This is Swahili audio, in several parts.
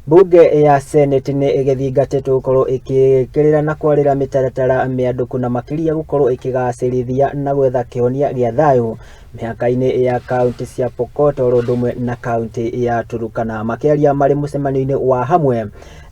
Mbunge ya Seneti nĩ ĩgĩthingatĩtwo gũkorwo ĩkĩkĩrĩra na kwarĩra mitaratara mĩandũku na makiria gũkorwo ĩkĩgacĩrithia na gwetha kihonia gĩa thayũ mĩhaka-inĩ ya kaunti cia Pokot oro ũndũ ũmwe na kaunti ya Turkana. Makĩaria marĩ mũcemanio-inĩ wa hamwe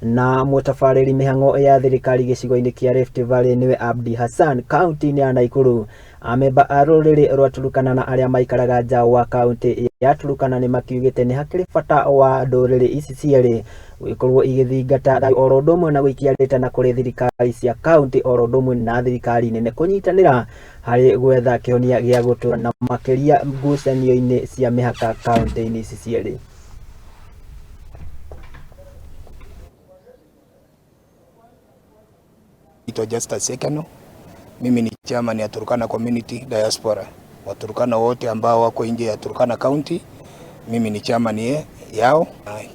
na mũtabarĩri mĩhang'o ya thirikari gĩcigo-inĩ kĩa Rift Valley nĩwe Abdi Hassan kaunti-inĩ ya Naikuru, amemba a rũrĩrĩ rwa Turkana na arĩa maikaraga nja wa kaunti ya Turkana nĩ makiugĩte nĩ hakĩrĩ bata wa ndũrĩrĩ ici cierĩ gũkorwo igĩthingata thayũ oro ũndũ ũmwe na gũikia rĩtana kũrĩ thirikari cia kaunti oro ũndũ ũmwe na thirikari nene kũnyitanĩra harĩ gwetha kihonia gĩa gũtũra na makiria ngucanio-inĩ cia mĩhaka kaunti-inĩ ici cierĩ. Just a second. Mimi ni chairman ya Turkana Community Diaspora. Waturkana wote ambao wako nje ya Turkana County, mimi ni chairman yao.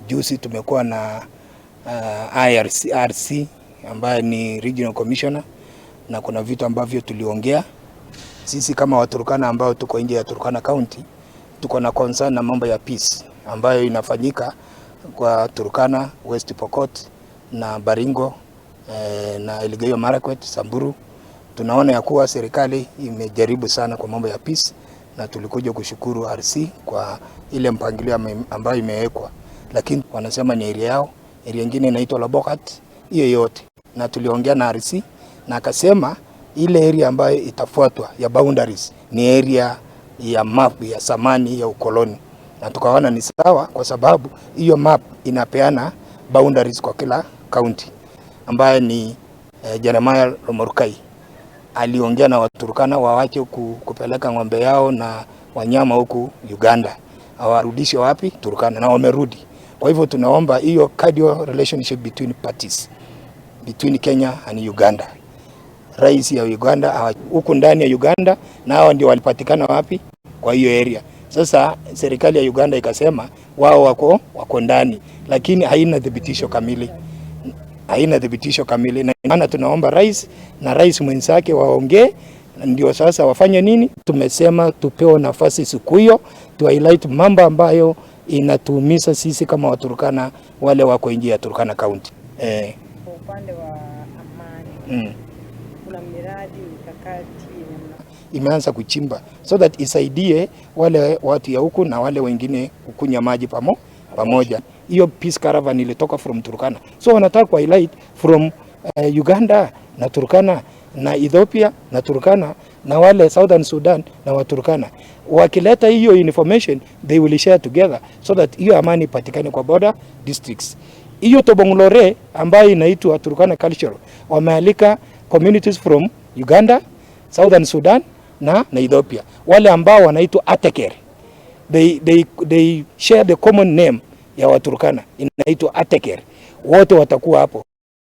Juzi tumekuwa na IRC ambaye ni Regional Commissioner, na kuna vitu ambavyo tuliongea. Sisi kama Waturkana ambao tuko nje ya Turkana County, tuko na concern na mambo ya peace ambayo inafanyika kwa Turkana, West Pokot na Baringo na Elgeyo Marakwet, Samburu. Tunaona ya kuwa serikali imejaribu sana kwa mambo ya peace, na tulikuja kushukuru RC kwa ile mpangilio ambayo imewekwa, lakini wanasema ni area yao, area nyingine inaitwa Pokot, hiyo yote. Na tuliongea na RC na akasema ile area ambayo itafuatwa ya boundaries ni area ya map ya samani ya ukoloni, na tukaona ni sawa kwa sababu hiyo map inapeana boundaries kwa kila county, ambaye ni Jeremiah Lomorukai aliongea na Waturkana waache kupeleka ng'ombe yao na wanyama huku Uganda, awarudishe wapi? Turkana, na wamerudi. Kwa hivyo tunaomba hiyo cordial relationship between parties, between Kenya and Uganda. Rais ya Uganda huku ndani ya Uganda, na hao ndio walipatikana wapi? Kwa hiyo area. Sasa serikali ya Uganda ikasema wao wako ndani, lakini haina thibitisho kamili. Na maana tunaomba rais na rais mwenzake waongee, ndio sasa wafanye nini. Tumesema tupewe nafasi siku hiyo tu highlight mambo ambayo inatuumiza sisi kama Waturkana wale wako nje ya Turkana County. Kwa upande wa amani, kuna miradi mikakati imeanza kuchimba so that isaidie wale watu ya huku na wale wengine kukunya maji pamoja. Hiyo peace caravan ilitoka from Turkana, so wanataka ku highlight from Uganda na Turkana na Ethiopia na Turkana na wale Southern Sudan na Waturkana. Wakileta hiyo information they will share together so that hiyo amani patikane kwa border districts. Hiyo Tobongolore ambayo inaitwa Turkana Cultural wamealika communities from Uganda, Southern Sudan na Ethiopia, wale ambao wanaitwa Ateker. They share the common name ya Waturkana inaitwa Ateker. Wote watakuwa hapo.